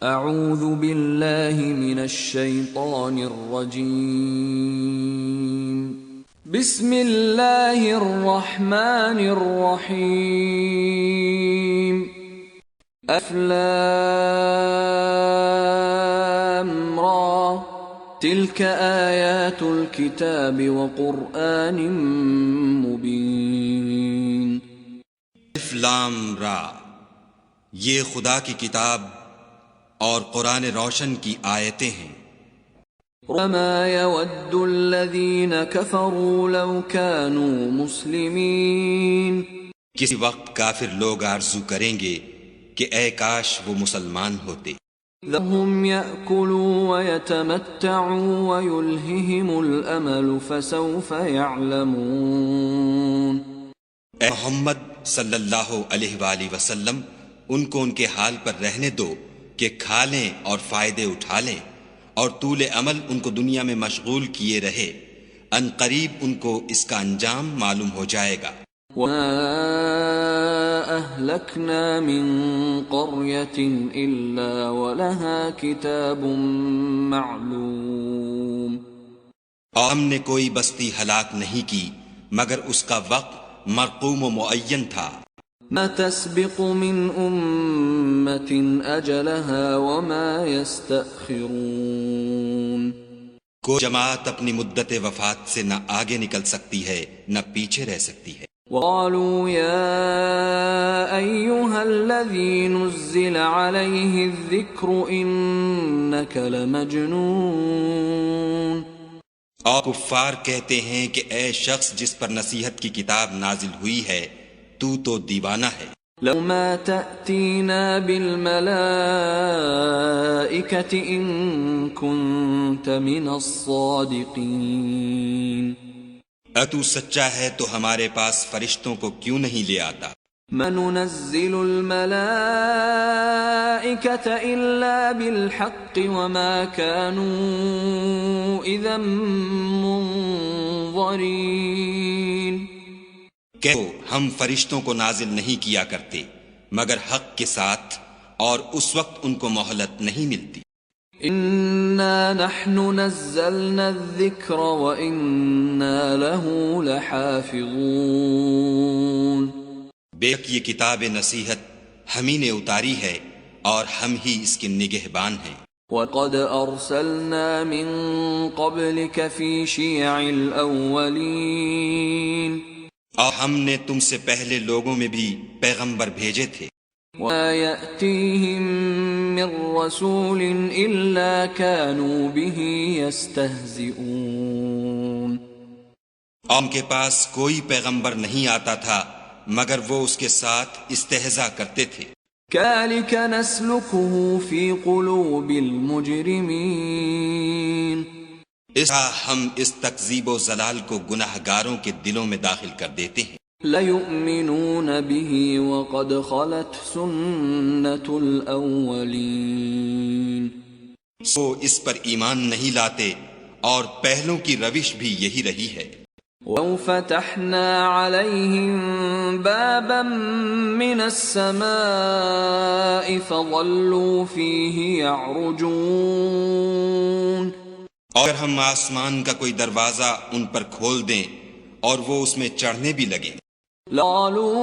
اعوذ باللہ من الشیطان الرجیم بسم اللہ الرحمن الرحیم الف لام را تلک آیات الکتاب وقرآن مبین۔ الف لام را، یہ خدا کی کتاب اور قرآن روشن کی آیتیں ہیں۔ وما يود الذين كفروا لو كانوا مسلمين، کسی وقت کافر لوگ آرزو کریں گے کہ اے کاش وہ مسلمان ہوتے۔ ذرهم يأكلوا ويتمتعوا ويلههم الأمل فسوف يعلمون۔ اے محمد صلی اللہ علیہ وآلہ وسلم، ان کو ان کے حال پر رہنے دو کہ کھا لیں اور فائدے اٹھا لیں، اور طول عمل ان کو دنیا میں مشغول کیے رہے، ان قریب ان کو اس کا انجام معلوم ہو جائے گا۔ وَمَا أَهْلَكْنَا مِن قَرْيَةٍ إِلَّا وَلَهَا كِتَابٌ مَّعْلُومٌ، اور ہم نے کوئی بستی ہلاک نہیں کی مگر اس کا وقت مرقوم و معین تھا۔ ما تسبق من أمة أجلها وما يستأخرون، کوئی جماعت اپنی مدت وفات سے نہ آگے نکل سکتی ہے نہ پیچھے رہ سکتی ہے۔ وقالوا يا أيها الذي نزل عليه الذكر إنك لمجنون، اور کفار کہتے ہیں کہ اے شخص جس پر نصیحت کی کتاب نازل ہوئی ہے، تو دیوانہ ہے۔ لو ما تأتينا بالملائكة إن كنت من الصادقين، تو سچا ہے تو ہمارے پاس فرشتوں کو کیوں نہیں لے آتا؟ ما ننزل الملائكة إلا بالحق وما كانوا إذا منظرين، کہو ہم فرشتوں کو نازل نہیں کیا کرتے مگر حق کے ساتھ، اور اس وقت ان کو مہلت نہیں ملتی۔ إنا نحن نزلنا الذكر وإنا له لحافظون، بے شک یہ کتاب نصیحت ہم ہی نے اتاری ہے اور ہم ہی اس کے نگہبان ہیں۔ وقد أرسلنا من قبلك في شيع الأولين، اور ہم نے تم سے پہلے لوگوں میں بھی پیغمبر بھیجے تھے۔ وما يأتيهم من رسول إلا كانوا به يستهزئون، اور ان کے پاس کوئی پیغمبر نہیں آتا تھا مگر وہ اس کے ساتھ استہزاء کرتے تھے۔ كذلك نسلكه في قلوب المجرمين، اس طرح ہم اس تکذیب و ضلال کو گناہ گاروں کے دلوں میں داخل کر دیتے ہیں۔ لَيُؤْمِنُونَ بِهِ وَقَدْ خَلَتْ سُنَّةُ الْأَوَّلِينَ، وہ اس پر ایمان نہیں لاتے اور پہلوں کی روش بھی یہی رہی ہے۔ وَلَوْ فَتَحْنَا عَلَيْهِمْ بَابًا مِّنَ السَّمَاءِ فَظَلُّوا فِيهِ يَعْرُجُونَ، اور ہم آسمان کا کوئی دروازہ ان پر کھول دیں اور وہ اس میں چڑھنے بھی لگیں، قالوا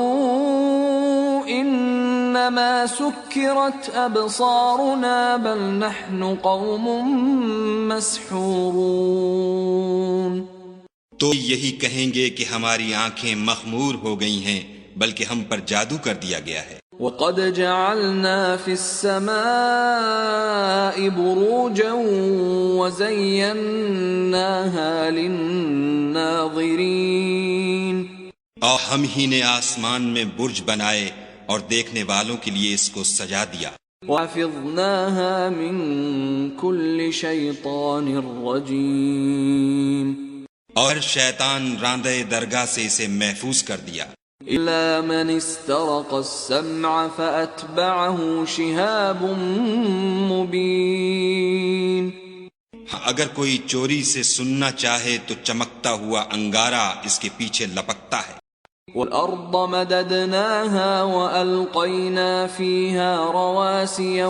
انما سكرت ابصارنا بل نحن قوم مسحورون، تو یہی کہیں گے کہ ہماری آنکھیں مخمور ہو گئی ہیں بلکہ ہم پر جادو کر دیا گیا ہے۔ وقد جعلنا في السماء بروجا وزيناها للناظرين، اور ہم ہی نے آسمان میں برج بنائے اور دیکھنے والوں کے لیے اس کو سجا دیا۔ وحفظناها من كل شيطان رجيم، اور شیطان راندہ درگاہ سے اسے محفوظ کر دیا۔ إلا من استرق السمع فأتبعه شهاب مبين، اگر کوئی چوری سے سننا چاہے تو چمکتا ہوا انگارہ اس کے پیچھے لپکتا ہے۔ والأرض مددناها وألقينا فيها رواسي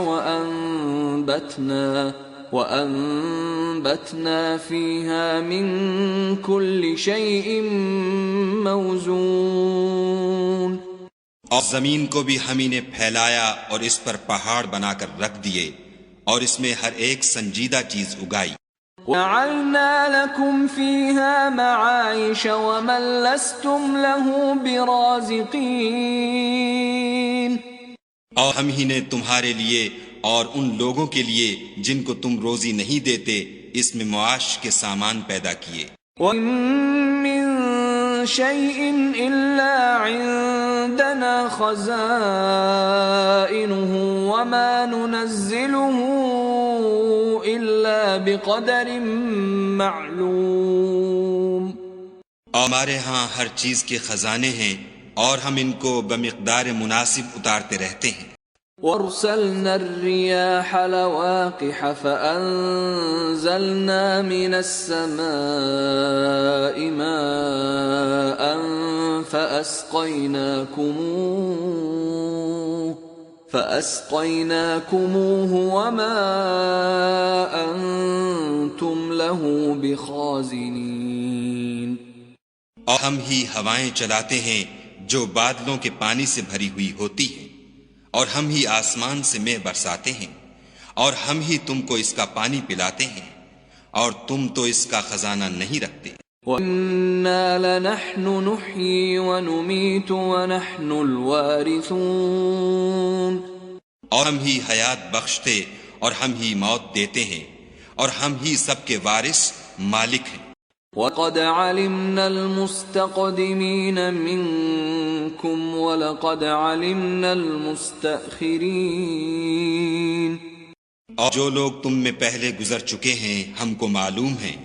وأنبتنا فيها من كل شيء موزون. اور زمین کو بھی ہم نے پھیلایا اور اس پر پہاڑ بنا کر رکھ دیے اور اس میں ہر ایک سنجیدہ چیز اگائی. وَجَعَلْنَا لَكُمْ فِيهَا مَعَايِشَ وَمَن لَّسْتُمْ لَهُ بِرَازِقِينَ. اور ہم ہی نے تمہارے لیے اور ان لوگوں کے لیے جن کو تم روزی نہیں دیتے اس میں معاش کے سامان پیدا کیے. وَإِن مِّن شَيْءٍ إِلَّا عِندَنَا خَزَائِنُهُ وَمَا نُنَزِّلُهُ إِلَّا بِقَدَرٍ مَّعْلُومٍ. اور ہمارے ہاں ہر چیز کے خزانے ہیں اور ہم ان کو بمقدار مناسب اتارتے رہتے ہیں. وَأَرْسَلْنَا الرِّيَاحَ لَوَاقِحَ فَأَنزَلْنَا مِنَ السَّمَاءِ مَاءً فَأَسْقَيْنَاكُمُوهُ وَمَا أَنْتُمْ لَهُ بِخَازِنِينَ. اور ہم ہی ہوائیں چلاتے ہیں جو بادلوں کے پانی سے بھری ہوئی ہوتی ہیں اور ہم ہی آسمان سے مے برساتے ہیں اور ہم ہی تم کو اس کا پانی پلاتے ہیں اور تم تو اس کا خزانہ نہیں رکھتے. وَإِنَّا لَنَحْنُ نُحْيِي وَنُمِيتُ وَنَحْنُ الْوَارِثُونَ. اور ہم ہی حیات بخشتے اور ہم ہی موت دیتے ہیں اور ہم ہی سب کے وارث مالک ہیں. وَقَدْ عَلِمْنَا الْمُسْتَقْدِمِينَ مِنْكُمْ وَلَقَدْ عَلِمْنَا الْمُسْتَأْخِرِينَ. اور جو لوگ تم میں پہلے گزر چکے ہیں ہم کو معلوم ہیں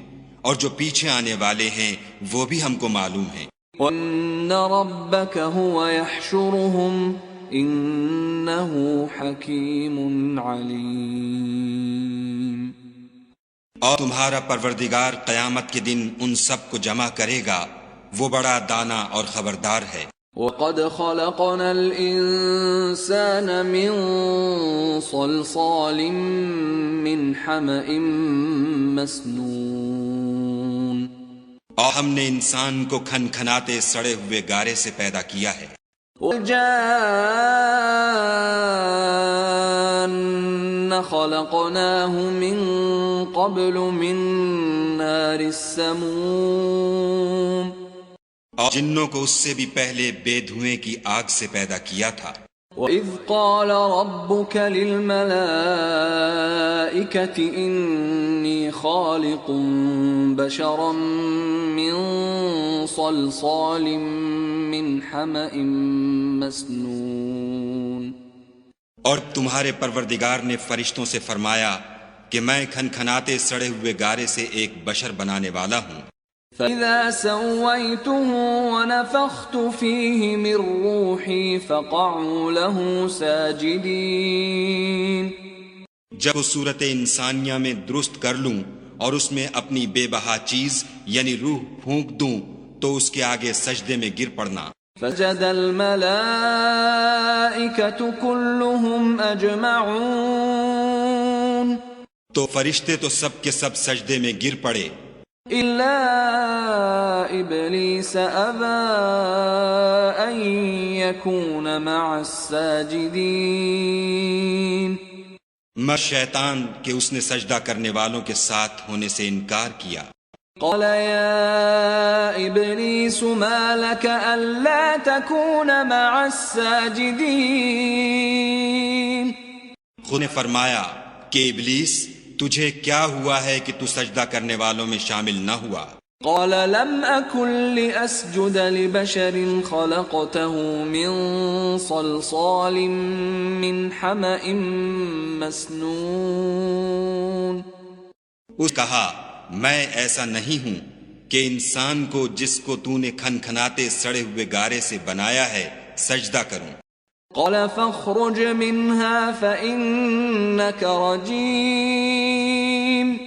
اور جو پیچھے آنے والے ہیں وہ بھی ہم کو معلوم ہیں. وَإِنَّ رَبَّكَ هُوَ يَحْشُرُهُمْ إِنَّهُ حَكِيمٌ عَلِيمٌ. اور تمہارا پروردگار قیامت کے دن ان سب کو جمع کرے گا وہ بڑا دانا اور خبردار ہے. وَقَدْ خَلَقْنَا الْإِنسَانَ مِنْ صَلْصَالٍ مِّنْ حَمَإٍ مَّسْنُونٍ. اور ہم نے انسان کو کھن کھناتے سڑے ہوئے گارے سے پیدا کیا ہے. وَالْجَانَّ خَلَقْنَاهُ مِنْ قَبْلُ مِنْ نَارِ السَّمُومِ. اور جنوں کو اس سے بھی پہلے بے دھوئیں کی آگ سے پیدا کیا تھا. وَإِذْ قَالَ رَبُّكَ لِلْمَلَائِكَةِ إِنِّي خَالِقٌ بَشَرًا مِّن صَلْصَالٍ مِّنْ حَمَإٍ مَّسْنُونٍ. اور تمہارے پروردگار نے فرشتوں سے فرمایا کہ میں کھن کھناتے سڑے ہوئے گارے سے ایک بشر بنانے والا ہوں. فَإِذَا سَوَّيْتُهُ وَنَفَخْتُ فِيهِ مِن رُّوحِي فَقَعُوا لَهُ سَاجِدِينَ. جب اس صورت انسانیہ میں درست کر لوں اور اس میں اپنی بے بہا چیز یعنی روح پھونک دوں تو اس کے آگے سجدے میں گر پڑنا. فَسَجَدَ الْمَلَائِكَةُ كُلُّهُمْ أَجْمَعُونَ. تو فرشتے تو سب کے سب سجدے میں گر پڑے إِلَّا إِبْلِيسَ أَبَى أَن يَكُونَ مَعَ السَّاجِدِينَ. مگر شیطان کہ اس نے سجدہ کرنے والوں کے ساتھ ہونے سے انکار کیا. قال يا إبليس ما لك ألا تكون مع الساجدين. خود نے فرمایا کہ ابلیس تجھے کیا ہوا ہے کہ تو سجدہ کرنے والوں میں شامل نہ ہوا. قال لم أكن لأسجد لبشر خلقته من صلصال من حمأ مسنون. اس کہا میں ایسا نہیں ہوں کہ انسان کو جس کو تو نے کھن کھناتے سڑے ہوئے گارے سے بنایا ہے سجدہ کروں. قال فاخرج منها فإنك رجيم.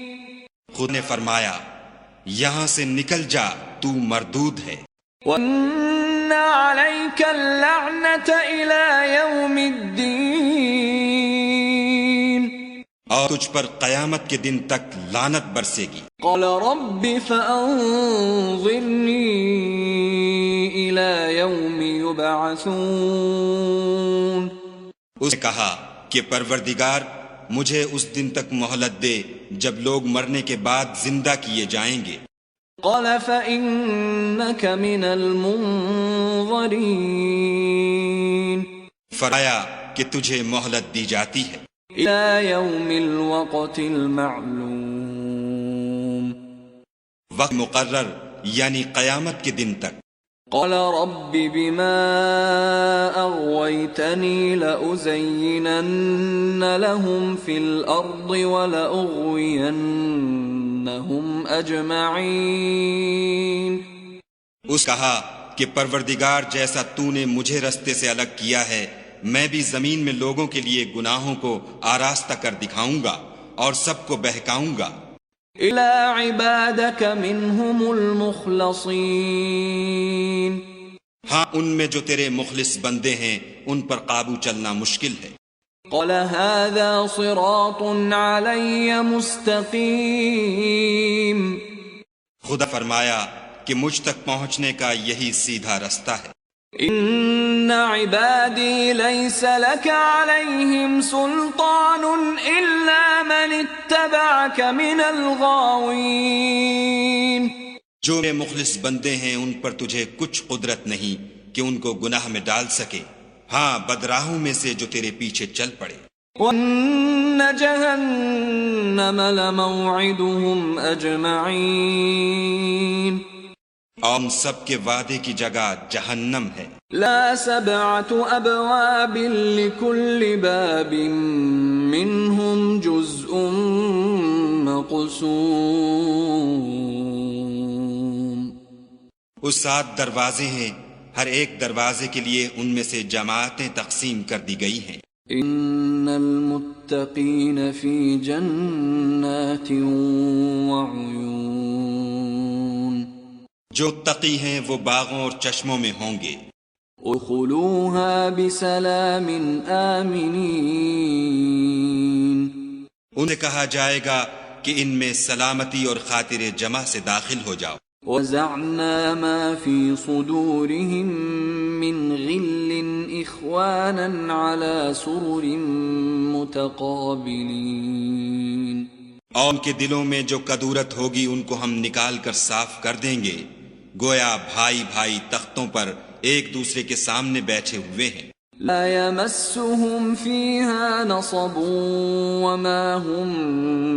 خود نے فرمایا یہاں سے نکل جا تو مردود ہے. وَإِنَّ عليك اللعنة إلى يوم الدين اور تجھ پر قیامت کے دن تک لعنت برسے گی۔ قال رب فأنظرني إلى يوم يبعثون اس نے کہا کہ پروردگار مجھے اس دن تک مہلت دے جب لوگ مرنے کے بعد زندہ کیے جائیں گے۔ قال فإنك من المنظرين فرمایا کہ تجھے مہلت دی جاتی ہے إلى يوم الوقت المعلوم وقت مقرر یعنی قیامت کے دن تک۔ قال رب بما أغويتني لأزينن لهم في الأرض ولأغوينهم أجمعين اس کہا کہ پروردگار جیسا تو نے مجھے رستے سے الگ کیا ہے میں بھی زمین میں لوگوں کے لیے گناہوں کو آراستہ کر دکھاؤں گا اور سب کو بہکاؤں گا۔ إلى عبادك منهم المخلصين ہاں ان میں جو تیرے مخلص بندے ہیں ان پر قابو چلنا مشکل ہے۔ قال هذا صراط علي مستقيم خدا فرمایا کہ مجھ تک پہنچنے کا یہی سیدھا رستہ ہے۔ إن عبادي ليس لك عليهم سلطان إلا من اتبعك من الغاوين جو میرے مخلص بندے ہیں ان پر تجھے کچھ قدرت نہیں کہ ان کو گناہ میں ڈال سکے، ہاں بدراہوں میں سے جو تیرے پیچھے چل پڑے۔ وَإِنَّ جَهَنَّمَ لَمَوْعِدُهُمْ أَجْمَعِينَ اور ہم سب کے وعدے کی جگہ جہنم ہے۔ لا 7 أبواب لكل باب منهم جزء مقسوم اس 7 دروازے ہیں، ہر ایک دروازے کے لیے ان میں سے جماعتیں تقسیم کر دی گئی ہیں۔ ان المتقین فی جنات وعیون جو تقی ہیں وہ باغوں اور چشموں میں ہوں گے۔ ادخلوها بسلام آمنین انہیں کہا جائے گا کہ ان میں سلامتی اور خاطر جمع سے داخل ہو جاؤ۔ وزعنا ما في صدورهم من غل إخوانا على سرر متقابلين اور ان کے دلوں میں جو کدورت ہوگی ان کو ہم نکال کر صاف کر دیں گے، گویا بھائی بھائی تختوں پر ایک دوسرے کے سامنے بیٹھے ہوئے ہیں۔ لا يمسهم فيها نصب وما هم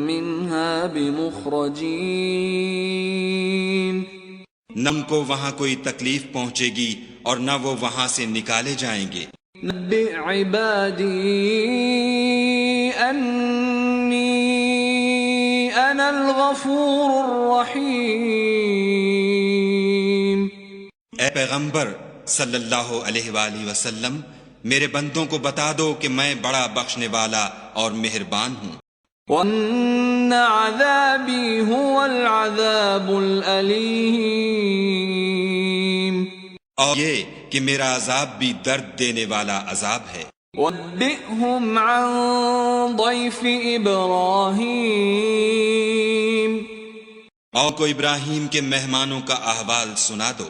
منها بمخرجين نہ ان کو وہاں کوئی تکلیف پہنچے گی اور نہ وہ وہاں سے نکالے جائیں گے۔ نبئ عبادي أني أنا الغفور الرحيم اے پیغمبر صلی اللہ علیہ وآلہ وسلم میرے بندوں کو بتا دو کہ میں بڑا بخشنے والا اور مہربان ہوں۔ وَأَنَّ عَذَابِي هُوَ الْعَذَابُ الْأَلِيمُ اور یہ کہ میرا عذاب بھی درد دینے والا عذاب ہے۔ وَنَبِّئْهُمْ عَنْ ضَيْفِ إِبْرَاهِيمَ اور کو ابراہیم کے مہمانوں کا احوال سنا دو۔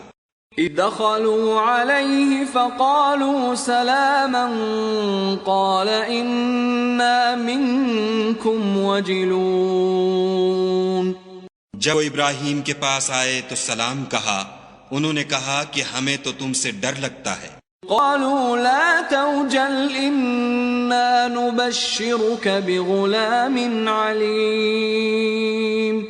إِذْ دَخَلُوا عَلَيْهِ فَقَالُوا سَلَامًا قَالَ إِنَّا مِنْكُمْ وَجِلُونَ جب وہ ابراہیم کے پاس آئے تو سلام کہا، انہوں نے کہا کہ ہمیں تو تم سے ڈر لگتا ہے۔ قالوا لا توجل إنا نبشرك بغلام عليم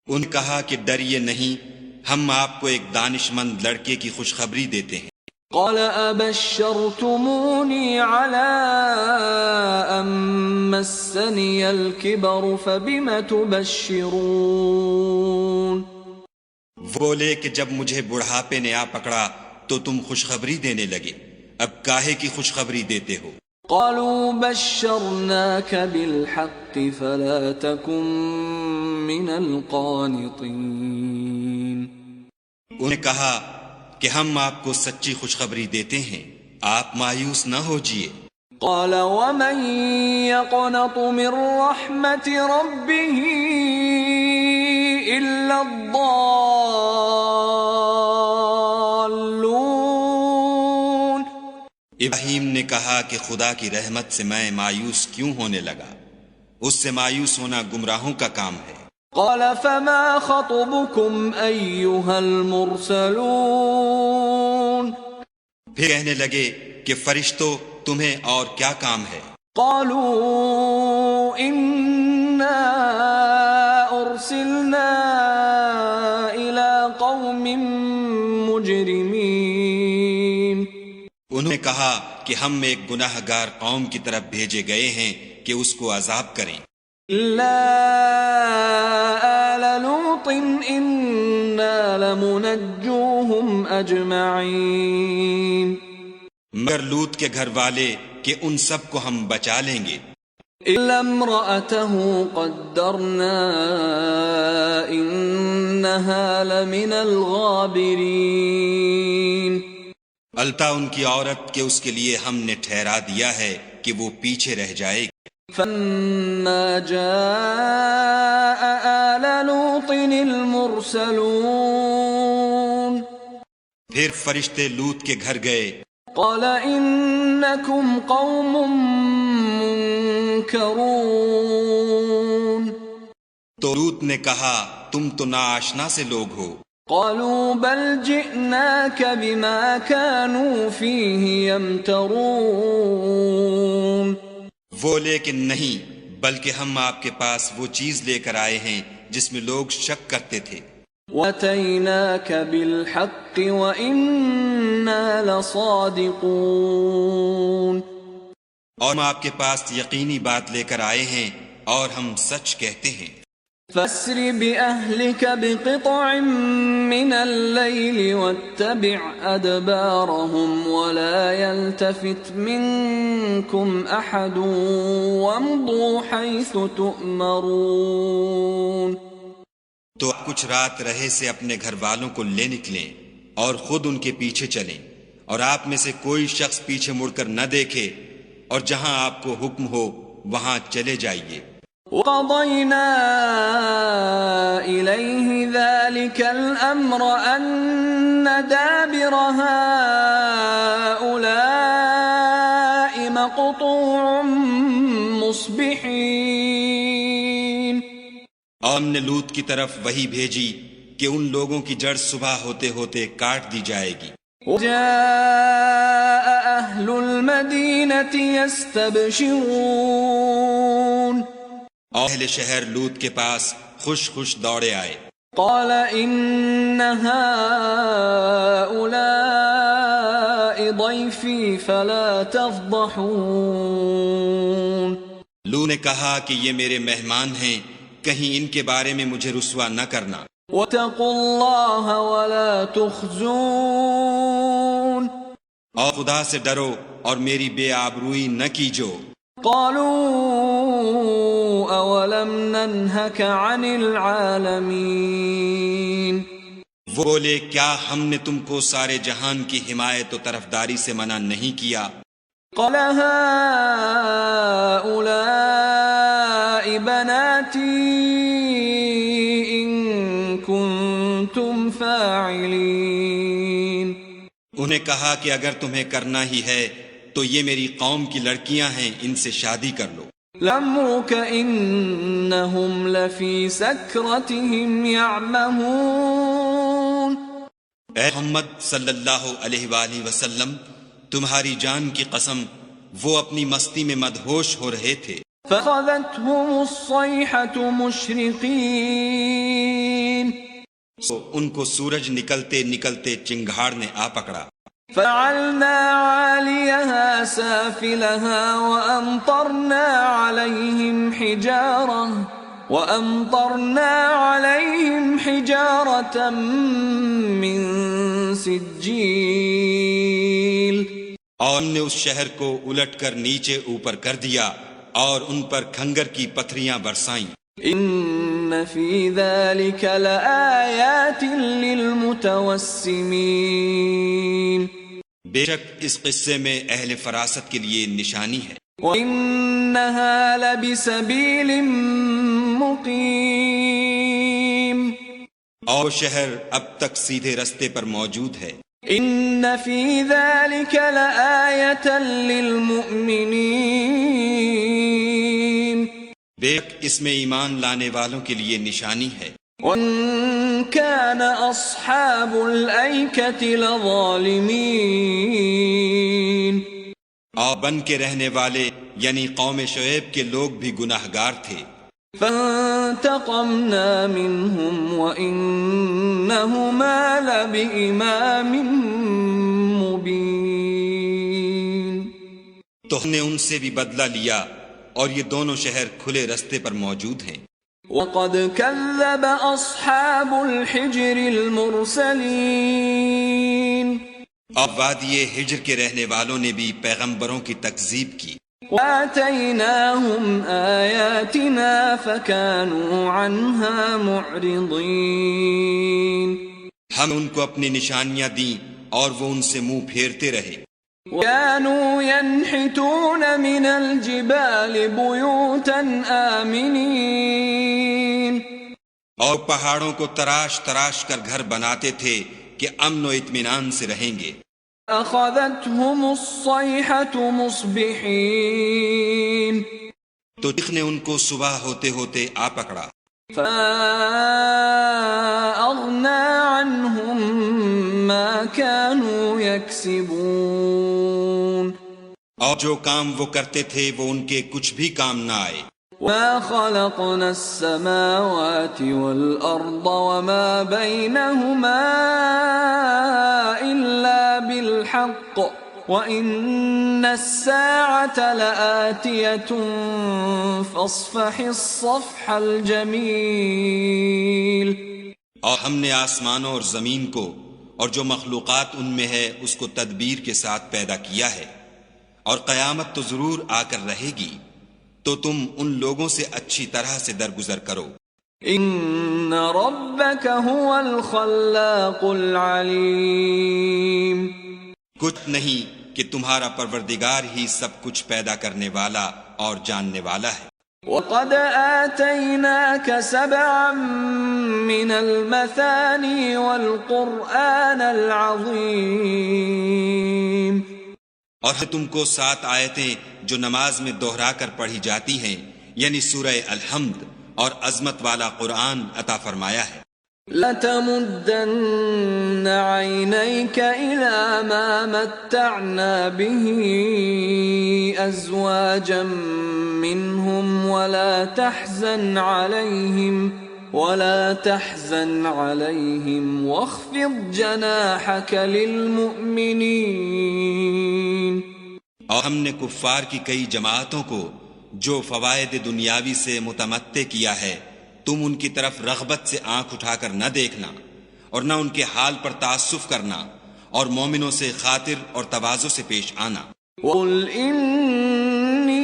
ان نے کہا کہ ڈریے نہیں، ہم آپ کو ایک دانش مند لڑکے کی خوشخبری دیتے ہیں۔ قال أبشرتموني على أن مسني الكبر فبم تبشرون بولے کہ جب مجھے بڑھاپے نے آ پکڑا تو تم خوشخبری دینے لگے، اب کاہے کی خوشخبری دیتے ہو؟ قالوا بشرناك بالحق فلا تكن من القانطين انہیں کہا کہ ہم آپ کو سچی خوشخبری دیتے ہیں، آپ مایوس نہ ہوجیے۔ قال ومن يقنط من رحمة ربه إلا الضالون۔ ابراہیم نے کہا کہ خدا کی رحمت سے میں مایوس کیوں ہونے لگا؟ اس سے مایوس ہونا گمراہوں کا کام ہے۔ قال فما خطبكم أيها المرسلون؟ پھر کہنے لگے کہ فرشتوں تمہیں اور کیا کام ہے؟ قالوا إنا أرسلنا إلى قوم مجرمين۔ انہوں نے کہا کہ ہم ایک گناہ گار قوم کی طرف بھیجے گئے ہیں کہ اس کو عذاب کریں۔ إلا آل لوط إنا لمنجوهم أجمعين۔ مگر لوط کے گھر والے کہ ان سب کو ہم بچا لیں گے، إلا امرأته قدرنا إنها لمن الغابرين۔ البتہ ان کی عورت کہ اس کے لیے ہم نے ٹھہرا دیا ہے کہ وہ پیچھے رہ جائے گی۔ فلما جاء آل لوط المرسلون پھر فرشتے لوط کے گھر گئے، قال إنكم قوم منكرون۔ تو لوط نے کہا تم تو ناآشنا سے لوگ ہو۔ قالوا بل جئناك بما كانوا فيه يمترون۔ وہ لیکن نہیں، بلکہ ہم آپ کے پاس وہ چیز لے کر آئے ہیں جس میں لوگ شک کرتے تھے۔ وَأَتَيْنَاكَ بِالْحَقِّ وَإِنَّا لَصَادِقُونَ۔ اور ہم آپ کے پاس یقینی بات لے کر آئے ہیں اور ہم سچ کہتے ہیں۔ فَاسْرِ بِأَهْلِكَ بِقِطْعٍ مِّنَ اللَّيْلِ وَاتَّبِعْ أَدْبَارَهُمْ وَلَا يَلْتَفِتْ مِنكُمْ أَحَدٌ وَامْضُوا حَيْثُ تُؤْمَرُونَ۔ تو آپ کچھ رات رہے سے اپنے گھر والوں کو لے نکلیں اور خود ان کے پیچھے چلیں، اور آپ میں سے کوئی شخص پیچھے مڑ کر نہ دیکھے، اور جہاں آپ کو حکم ہو وہاں چلے جائیے۔ وَقَضَيْنَا إِلَيْهِ ذَلِكَ الْأَمْرَ أَنَّ دَابِرَ هَٰؤُلَاءِ مَقْطُوعٌ مُصْبِحِينَ۔ اور ہم نے لوط کی طرف وحی بھیجی کہ ان لوگوں کی جڑ صبح ہوتے ہوتے کاٹ دی جائے گی۔ وَجَاءَ أَهْلُ الْمَدِينَةِ يَسْتَبْشِرُونَ۔ اور اہل شہر لوط کے پاس خوش خوش دوڑے آئے۔ قَالَ إِنَّ هَٰؤُلَاءِ ضَيْفِي فَلَا تَفْضَحُونِ۔ لوط نے کہا کہ یہ میرے مہمان ہیں، کہیں ان کے بارے میں مجھے رسوا نہ کرنا۔ وَاتَّقُوا اللَّهَ وَلَا تُخْزُونِ۔ اور خدا سے ڈرو اور میری بے آبروئی نہ کیجو۔ قالوا اولم ننهك عن العالمين۔ وہ بولے کیا ہم نے تم کو سارے جہان کی حمایت و طرفداری سے منع نہیں کیا؟ قال هؤلاء بناتي إن كنتم فاعلين۔ انہیں کہا کہ اگر تمہیں کرنا ہی ہے تو یہ میری قوم کی لڑکیاں ہیں، ان سے شادی کر لو۔ لَعَمْرُكَ إِنَّهُمْ لَفِي سَكْرَتِهِمْ يَعْمَهُونَ۔ اے محمد صلی اللہ علیہ وآلہ وسلم، تمہاری جان کی قسم وہ اپنی مستی میں مدہوش ہو رہے تھے۔ فَأَخَذَتْهُمُ الصَّيْحَةُ مُشْرِقِينَ۔ ان کو سورج نکلتے نکلتے چنگھاڑ نے آ پکڑا۔ فَجَعَلْنَا عَالِيَهَا سَافِلَهَا وَأَمْطَرْنَا عَلَيْهِمْ حِجَارَةً مِّن سِجِّيلٍ۔ اور ہم نے اس شہر کو الٹ کر نیچے اوپر کر دیا اور ان پر کھنگر کی پتھریاں برسائیں۔ إِنَّ فِي ذَلِكَ لَآيَاتٍ لِلْمُتَوَسِّمِينَ بے شک اس قصے میں اہل فراست کے لیے نشانی ہے، وَإِنَّهَا لَبِسَبِيلٍ مُقِيمٍ اور شہر اب تک سیدھے رستے پر موجود ہے۔ إِنَّ فِي ذَلِكَ لَآيَةً لِلْمُؤْمِنِينَ بے شک اس میں ایمان لانے والوں کے لیے نشانی ہے۔ وَإِن كَانَ أَصْحَابُ الْأَيْكَةِ لَظَالِمِينَ اور بن کے رہنے والے یعنی قوم شعیب کے لوگ بھی گناہگار تھے، فَانْتَقَمْنَا مِنْهُمْ وَإِنَّهُمَا لَبِإِمَامٍ مُبِينٍ تو ہم نے ان سے بھی بدلہ لیا اور یہ دونوں شہر کھلے رستے پر موجود ہیں۔ وَقَدْ كَذَّبَ أَصْحَابُ الْحِجْرِ الْمُرْسَلِينَ اور وادی ہجر کے رہنے والوں نے بھی پیغمبروں کی تکذیب کی۔ وَآتَيْنَاهُمْ آيَاتِنَا فَكَانُوا عَنْهَا مُعْرِضِينَ ہم ان کو اپنی نشانیاں دیں اور وہ ان سے منہ پھیرتے رہے۔ وَكَانُوا يَنْحِتُونَ مِنَ الْجِبَالِ بُيُوتًا آمِنِينَ اور پہاڑوں کو تراش تراش کر گھر بناتے تھے کہ امن و اطمینان سے رہیں گے۔ أَخَذَتْهُمُ الصَّيْحَةُ مُصْبِحِينَ تو چیخ نے ان کو صبح ہوتے ہوتے آ پکڑا۔ فَأَغْنَى عَنْهُمْ مَا كَانُوا يَكْسِبُونَ اور جو کام وہ کرتے تھے وہ ان کے کچھ بھی کام نہ آئے۔ وَمَا خَلَقْنَا السَّمَاوَاتِ وَالْأَرْضَ وَمَا بَيْنَهُمَا إِلَّا بِالْحَقِّ وَإِنَّ السَّاعَةَ لَآتِيَةٌ فَاصْفَحِ الصَّفْحَ الْجَمِيلَ اور ہم نے آسمانوں اور زمین کو اور جو مخلوقات ان میں ہے اس کو تدبیر کے ساتھ پیدا کیا ہے، اور قیامت تو ضرور آ کر رہے گی، تو تم ان لوگوں سے اچھی طرح سے درگزر کرو۔ إِنَّ رَبَّكَ هُوَ الْخَلَّاقُ الْعَلِيمُ کچھ نہیں کہ تمہارا پروردگار ہی سب کچھ پیدا کرنے والا اور جاننے والا ہے۔ وَقَدْ آتَيْنَاكَ سَبْعًا مِّنَ الْمَثَانِي وَالْقُرْآنَ الْعَظِيمِ اور ہم تم کو 7 آیتیں جو نماز میں دہرا کر پڑھی جاتی ہیں یعنی سورہ الحمد اور عظمت والا قرآن عطا فرمایا ہے۔ لَتَمُدَّنَّ عَيْنَيْكَ إِلَى مَا مَتَّعْنَا بِهِ أَزْوَاجًا مِّنْهُمْ وَلَا تَحْزَنْ عَلَيْهِمْ وَاخْفِضْ جَنَاحَكَ لِلْمُؤْمِنِينَ اور ہم نے کفار کی کئی جماعتوں کو جو فوائد دنیاوی سے متمتع کیا ہے، تم ان کی طرف رغبت سے آنکھ اٹھا کر نہ دیکھنا اور نہ ان کے حال پر تعسف کرنا، اور مومنوں سے خاطر اور تواضع سے پیش آنا۔ قُلْ إِنِّي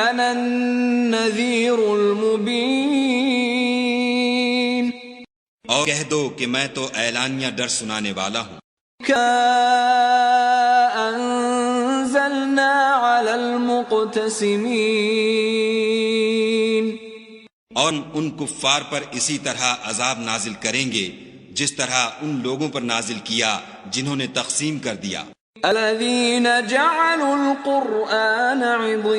أَنَا النَّذِيرُ الْمُبِينُ اور کہہ دو کہ میں تو اعلانیہ ڈر سنانے والا ہوں۔ أَنزَلْنَا عَلَى الْمُقْتَسِمِينَ اور ان کفار پر اسی طرح عذاب نازل کریں گے جس طرح ان لوگوں پر نازل کیا جنہوں نے تقسیم کر دیا۔ الَّذِينَ جَعَلُوا الْقُرْآنَ عِضِينَ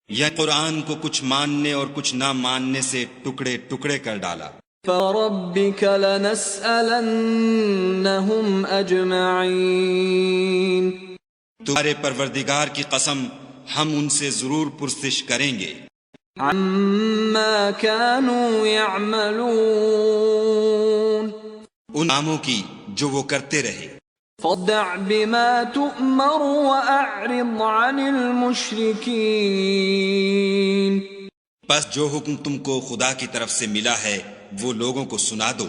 یہ قرآن کو کچھ ماننے اور کچھ نہ ماننے سے ٹکڑے ٹکڑے کر ڈالا۔ فَرَبِّكَ لَنَسْأَلَنَّهُمْ أَجْمَعِينَ تمہارے پروردگار کی قسم ہم ان سے ضرور پرسش کریں گے عَمَّا كَانُوا يَعْمَلُونَ ان کاموں کی جو وہ کرتے رہے۔ فَاصْدَعْ بِمَا تُؤْمَرُ وَأَعْرِضْ عَنِ الْمُشْرِكِينَ بس جو حکم تم کو خدا کی طرف سے ملا ہے وہ لوگوں کو سنا دو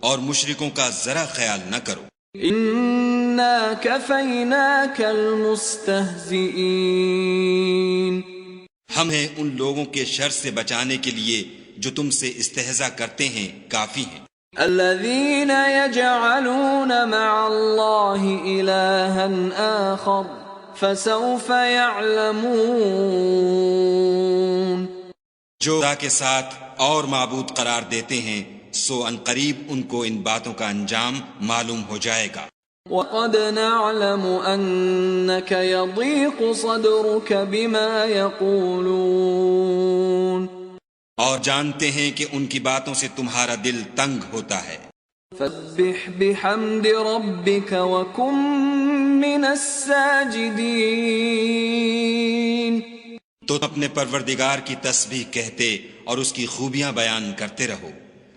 اور مشرکوں کا ذرا خیال نہ کرو۔ إِنَّا كَفَيْنَاكَ الْمُسْتَهْزِئِينَ ہم ہیں ان لوگوں کے شر سے بچانے کے لیے جو تم سے استہزاء کرتے ہیں کافی ہیں۔ الذين يجعلون مع الله إلها آخر فسوف يعلمون۔ جو خدا کے ساتھ اور معبود قرار دیتے ہیں سو ان قریب ان کو ان باتوں کا انجام معلوم ہو جائے گا۔ وَقَدْ نَعْلَمُ أَنَّكَ يَضِيقُ صَدْرُكَ بِمَا يَقُولُونَ، اور جانتے ہیں کہ ان کی باتوں سے تمہارا دل تنگ ہوتا ہے۔ فَسَبِّحْ بِحَمْدِ رَبِّكَ وَكُن مِّنَ السَّاجِدِينَ۔ تو اپنے پروردگار کی تسبیح کہتے اور اس کی خوبیاں بیان کرتے رہو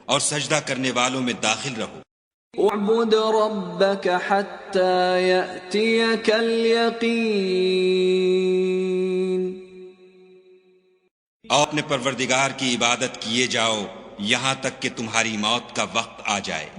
اور سجدہ کرنے والوں میں داخل رہو۔ اعبد ربك حتى يأتيك اليقين۔ اور اپنے پروردگار کی عبادت کیے جاؤ یہاں تک کہ تمہاری موت کا وقت آ جائے۔